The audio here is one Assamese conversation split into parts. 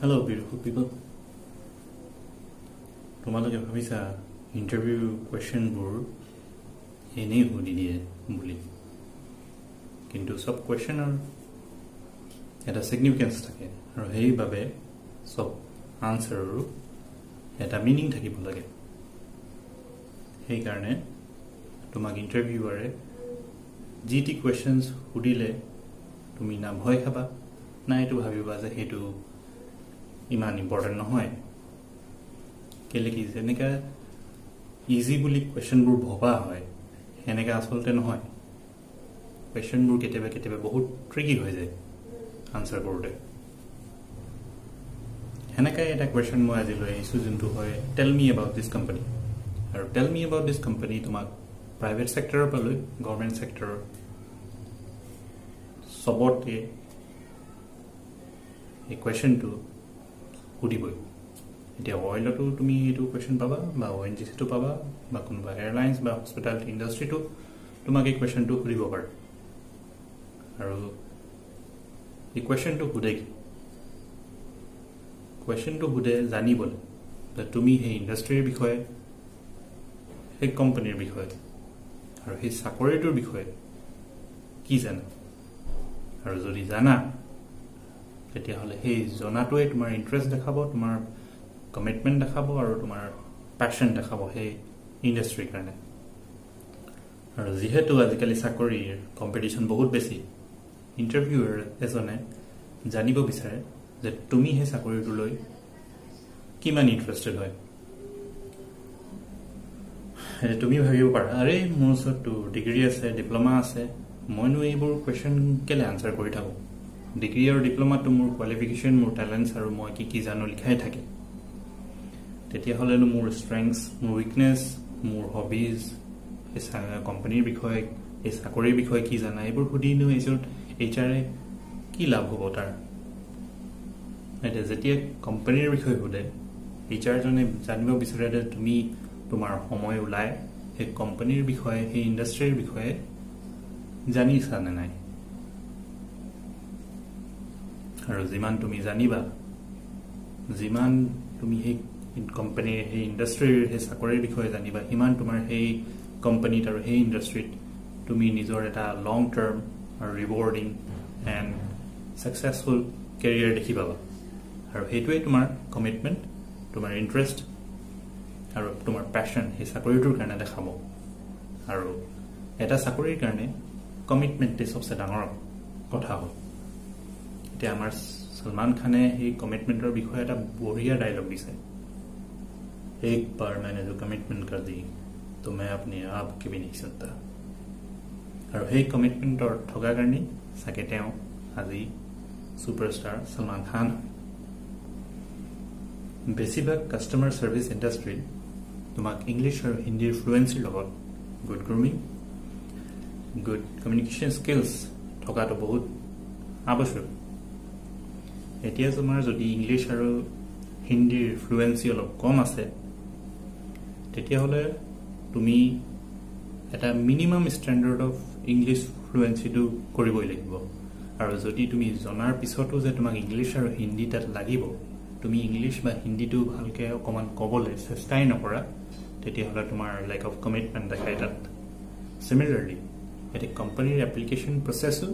Hello, beautiful people. তোমালোকে ভাবিছা ইণ্টাৰভিউ কুৱেশ্যনবোৰ এনেই সুধি দিয়ে বুলি, কিন্তু সব কুৱেশ্যনৰ এটা ছিগনিফিকেঞ্চ থাকে আৰু সেইবাবে সব আনচাৰৰো এটা মিনিং থাকিব লাগে। সেইকাৰণে তোমাক ইণ্টাৰভিউৱাৰে যি টি কুৱেশ্যনছ সুধিলে তুমি না ভয় খাবা না এইটো ভাবিবা যে সেইটো ইমান ইম্পৰ্টেণ্ট নহয়। কেলে কি যেনেকৈ ইজি বুলি কুৱেশ্যনবোৰ ভবা হয় সেনেকৈ আচলতে নহয়। কুৱেশ্যনবোৰ কেতিয়াবা কেতিয়াবা বহুত ট্ৰিকি হৈ যায় আনচাৰ কৰোঁতে। সেনেকৈ এটা কুৱেশ্যন মই আজি লৈ আহিছোঁ যোনটো হয় টেল মি এবাউট দিছ কোম্পানী। আৰু টেল মি এবাউট দিছ কোম্পানী তোমাক প্ৰাইভেট ছেক্টৰৰ পৰা লৈ গভৰ্ণমেণ্ট ছেক্টৰৰ চবতে এই কুৱেশ্যনটো সুধিবই। এতিয়া অইলতো তুমি এইটো কুৱেশ্যন পাবা বা ONGCটো পাবা বা কোনোবা এয়াৰলাইন্স বা হস্পিটেলিটি ইণ্ডাষ্ট্ৰিটো তোমাক এই কুৱেশ্যনটো সুধিব পাৰে। আৰু এই কুৱেশ্যনটো সোধে কি? কুৱেশ্যনটো সোধে জানিবলৈ যে তুমি সেই ইণ্ডাষ্ট্ৰিৰ বিষয়ে, সেই কোম্পানীৰ বিষয়ে আৰু সেই চাকৰিটোৰ বিষয়ে কি জানা। আৰু যদি জানা তেতিয়াহ'লে সেই জনাটোৱে তোমাৰ ইণ্টাৰেষ্ট দেখাব, তোমাৰ কমিটমেণ্ট দেখাব আৰু তোমাৰ পেশ্যন দেখাব সেই ইণ্ডাষ্ট্ৰিৰ কাৰণে। আৰু যিহেতু আজিকালি চাকৰিৰ কম্পিটিশ্যন বহুত বেছি, ইণ্টাৰভিউৰ এজনে জানিব বিচাৰে যে তুমি সেই চাকৰিটোলৈ কিমান ইণ্টাৰেষ্টেড হয়। তুমি ভাবিব পাৰা আৰে মোৰ ওচৰততো ডিগ্ৰী আছে, ডিপ্ল'মা আছে, মইনো এইবোৰ কুৱেশ্যন কেলৈ আনচাৰ কৰি থাকোঁ। ডিগ্ৰী আৰু ডিপ্ল'মাটো মোৰ কোৱালিফিকেশ্যন, মোৰ টেলেণ্টছ আৰু মই কি কি জানো লিখাই থাকে। তেতিয়াহ'লেনো মোৰ ষ্ট্ৰেংথছ, মোৰ উইকনেছ, মোৰ হবিজ, এই কোম্পানীৰ বিষয়ে, এই চাকৰিৰ বিষয়ে কি জানা, এইবোৰ সুধিনো HR কি লাভ হ'ব তাৰ। এতিয়া যেতিয়া কোম্পানীৰ বিষয়ে সোধে HR জনে জানিব বিচাৰে যে তুমি তোমাৰ সময় ওলাই সেই কোম্পানীৰ বিষয়ে, সেই ইণ্ডাষ্ট্ৰিৰ বিষয়ে জানিছা নে নাই। আৰু যিমান তুমি জানিবা, যিমান তুমি সেই কোম্পানীৰ, সেই ইণ্ডাষ্ট্ৰিৰ, সেই চাকৰিৰ বিষয়ে জানিবা, সিমান তোমাৰ সেই কোম্পানীত আৰু সেই ইণ্ডাষ্ট্ৰিত তুমি নিজৰ এটা লং টাৰ্ম আৰু ৰিৱাৰ্ডিং এণ্ড ছাকচেছফুল কেৰিয়াৰ দেখি পাবা। আৰু সেইটোৱে তোমাৰ কমিটমেণ্ট, তোমাৰ ইণ্টাৰেষ্ট আৰু তোমাৰ পেশ্যন সেই চাকৰিটোৰ কাৰণে দেখাব। আৰু এটা চাকৰিৰ কাৰণে কমিটমেণ্টে চবচে ডাঙৰ কথা হ'ল। এতিয়া আমাৰ সলমান খানে সেই কমিটমেণ্টৰ বিষয়ে এটা বঢ়িয়া ডায়লগ দিছে, এক বাৰ मैंने जो कमिटमेंट कर दी तो मैं अपने आप के भी नहीं सकता। আৰু সেই কমিটমেণ্টৰ থকাৰ কাৰণে চাগে তেওঁ আজি ছুপাৰষ্টাৰ সলমান খান। বেছিভাগ কাষ্টমাৰ ছাৰ্ভিচ ইণ্ডাষ্ট্ৰীত তোমাক ইংলিছ আৰু হিন্দীৰ ফ্লুৱেঞ্চিৰ লগত good grooming, good communication skills থকাটো বহুত আৱশ্যক। এতিয়া তোমাৰ যদি ইংলিছ আৰু হিন্দীৰ ফ্লুৱেঞ্চি অলপ কম আছে তেতিয়াহ'লে তুমি এটা মিনিমাম ষ্টেণ্ডাৰ্ড অফ ইংলিছ ফ্লুৱেঞ্চিটো কৰিবই লাগিব। আৰু যদি তুমি জনাৰ পিছতো যে তোমাক ইংলিছ আৰু হিন্দী তাত লাগিব, তুমি ইংলিছ বা হিন্দীটো ভালকৈ অকণমান ক'বলৈ চেষ্টাই নকৰা, তেতিয়াহ'লে তোমাৰ লেক অফ কমিটমেণ্ট দেখায় তাত। চিমিলাৰলি এতিয়া কোম্পানীৰ এপ্লিকেশ্যন প্ৰচেছো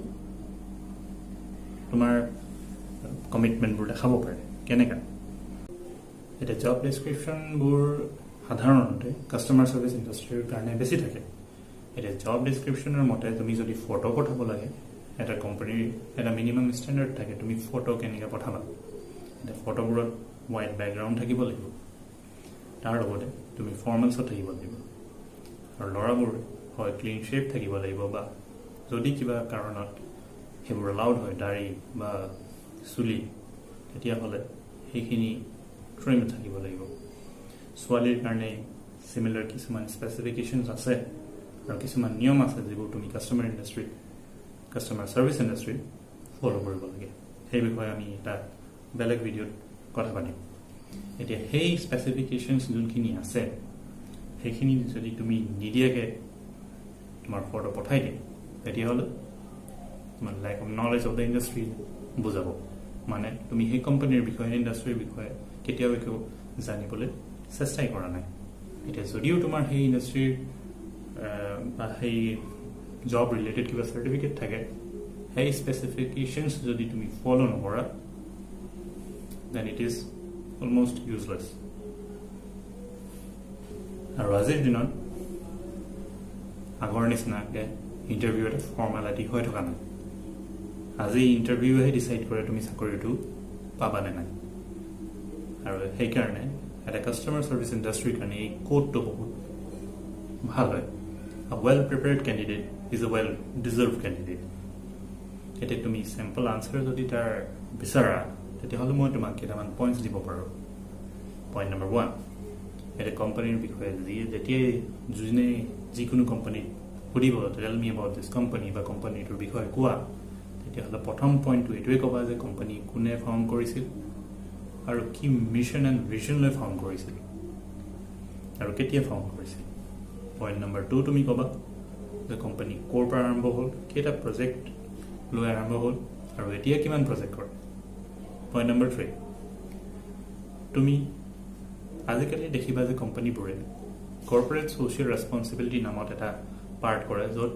তোমাৰ কমিটমেণ্টবোৰ দেখাব পাৰে। কেনেকৈ? এতিয়া জব ডেছক্ৰিপশ্যনবোৰ সাধাৰণতে কাষ্টমাৰ ছাৰ্ভিচ ইণ্ডাষ্ট্ৰীৰ কাৰণে বেছি থাকে। এতিয়া জব ডেছক্ৰিপশ্যনৰ মতে তুমি যদি ফটো পঠাব লাগে, এটা কোম্পানীৰ এটা মিনিমাম ষ্টেণ্ডাৰ্ড থাকে, তুমি ফটো কেনেকৈ পঠাবা। এতিয়া ফটোবোৰত হোৱাইট বেকগ্ৰাউণ্ড থাকিব লাগিব, তাৰ লগতে তুমি ফৰ্মেলছত থাকিব লাগিব। আৰু ল'ৰাবোৰ হয় ক্লিন শ্বেভ থাকিব লাগিব, বা যদি কিবা কাৰণত সেইবোৰ এলাউড হয় দাড়ি বা চুলি, তেতিয়াহ'লে সেইখিনি ট্ৰিম থাকিব লাগিব। ছোৱালীৰ কাৰণে চিমিলাৰ কিছুমান স্পেচিফিকেশ্যনছ আছে আৰু কিছুমান নিয়ম আছে যিবোৰ তুমি কাষ্টমাৰ ছাৰ্ভিচ ইণ্ডাষ্ট্ৰীত ফ'ল' কৰিব লাগে। সেই বিষয়ে আমি এটা বেলেগ ভিডিঅ'ত কথা পাতিম। এতিয়া সেই স্পেচিফিকেশ্যনছ যোনখিনি আছে সেইখিনি যদি তুমি নিদিয়াকৈ তোমাৰ ফটো পঠাই দিয়ে, তেতিয়াহ'লে তোমাৰ lake of knowledge of the industry বুজাব। মানে তুমি সেই কোম্পানীৰ বিষয়ে ইণ্ডাষ্ট্ৰীৰ বিষয়ে কেতিয়াও একো জানিবলৈ চেষ্টাই কৰা নাই এতিয়া যদিও তোমাৰ সেই ইণ্ডাষ্ট্ৰীৰ বা সেই জব ৰিলেটেড কিবা চাৰ্টিফিকেট থাকে সেই স্পেচিফিকেশনছ যদি তুমি ফলো নকৰা then it is almost useless আৰু আজিৰ দিনত আগৰ নিচিনাকৈ ইণ্টাৰভিউ এটা ফৰ্মেলিটি হৈ থকা নাই আজি ইণ্টাৰভিউহে ডিচাইড কৰে তুমি চাকৰিটো পাবা নে নাই আৰু সেইকাৰণে এটা কাষ্টমাৰ ছাৰ্ভিচ ইণ্ডাষ্ট্ৰীৰ কাৰণে এই কোডটো বহুত ভাল হয় a well prepared candidate is a well deserved candidate এতিয়া তুমি চেম্পল আনসাৰ যদি তাৰ বিচাৰা তেতিয়াহ'লে মই তোমাক কেইটামান পইণ্টছ দিব পাৰোঁ পইণ্ট নম্বৰ 1 এটা কোম্পানীৰ বিষয়ে যেতিয়াই যোনে যিকোনো কোম্পানীত সুধিব টেল মি এবাউট দিছ কোম্পানী বা কোম্পানীটোৰ বিষয়ে কোৱা তেতিয়াহ'লে প্ৰথম পইণ্টটো এইটোৱে ক'বা যে কোম্পানী কোনে ফাউণ্ড কৰিছিল আৰু কি মিছন এণ্ড ভিজন লৈ ফাউণ্ড কৰিছিল আৰু কেতিয়া ফাউণ্ড কৰিছিল পইণ্ট নম্বৰ 2 তুমি ক'বা যে কোম্পানী ক'ৰ পৰা আৰম্ভ হ'ল কেইটা প্ৰজেক্ট লৈ আৰম্ভ হ'ল আৰু এতিয়া কিমান প্ৰজেক্ট কৰে পইণ্ট নম্বৰ 3 তুমি আজিকালি দেখিবা যে কোম্পানীবোৰে কৰ্পৰেট ছ'চিয়েল ৰেছপনচিবিলিটি নামত এটা পাৰ্ট কৰে য'ত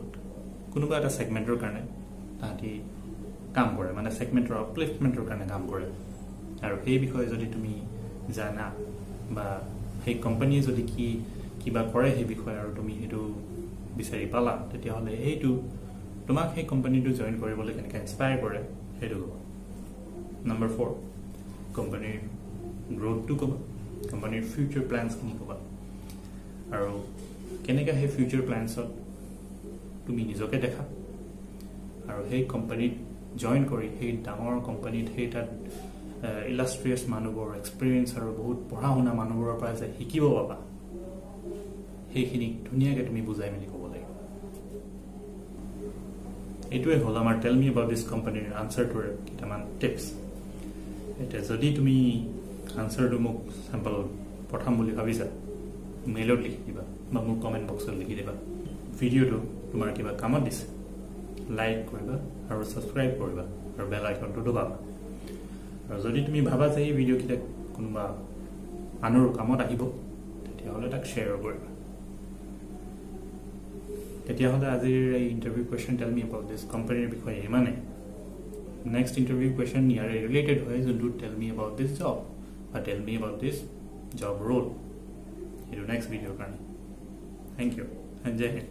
কোনোবা এটা ছেগমেণ্টৰ কাৰণে তাহাঁতি কাম কৰে মানে ছেগমেণ্টৰ আপলিফ্টমেণ্টৰ কাৰণে কাম কৰে আৰু সেই বিষয়ে যদি তুমি জানা বা সেই কোম্পানীয়ে যদি কিবা কৰে সেই বিষয়ে আৰু তুমি সেইটো বিচাৰি পালা তেতিয়াহ'লে এইটো তোমাক সেই কোম্পানীটো জইন কৰিবলৈ কেনেকৈ ইনস্পায়াৰ কৰে সেইটো ক'বা নম্বৰ 4 কোম্পানীৰ গ্ৰ'থটো ক'বা কোম্পানীৰ ফিউচাৰ প্লেনছখিনি ক'বা আৰু কেনেকৈ সেই ফিউচাৰ প্লেনছত তুমি নিজকে দেখা আৰু সেই কোম্পানীত জইন কৰি সেই ডাঙৰ কোম্পানীত সেই তাত ইলাষ্ট্ৰিয়াছ মানুহবোৰ এক্সপিৰিয়েঞ্চ আৰু বহুত পঢ়া শুনা মানুহবোৰৰ পৰা যে শিকিব পাবা সেইখিনি ধুনীয়াকৈ তুমি বুজাই মেলি ক'ব লাগিব এইটোৱে হ'ল আমাৰ টেল মি এবাউট দিছ কোম্পানীৰ আনচাৰটোৰ কেইটামান টিপছ এতিয়া যদি তুমি আনচাৰটো মোক চেম্পল পঠাম বুলি ভাবিছা মেইলত লিখি দিবা বা মোক কমেণ্ট বক্সত লিখি দিবা ভিডিঅ'টো তোমাৰ কিবা কামত দিছে লাইক কৰিবা আৰু ছাবস্ক্ৰাইব কৰিবা আৰু বেল আইকনটো দবাবা আৰু যদি তুমি ভাবা যে এই ভিডিঅ'কেইটা কোনোবা আনৰ কামত আহিব তেতিয়াহ'লে তাক শ্বেয়াৰ কৰিবা তেতিয়াহ'লে আজিৰ এই ইণ্টাৰভিউ কুৱেশ্যন টেল মি এবাউট দিছ কোম্পানীৰ বিষয়ে ইমানে নেক্সট ইণ্টাৰভিউ কুৱেশ্যন ইয়াৰে ৰিলেটেড হয় যোনটো tell me about this job বা tell me about this job role এইটো নেক্সট ভিডিঅ'ৰ কাৰণে thank you and Jai Hind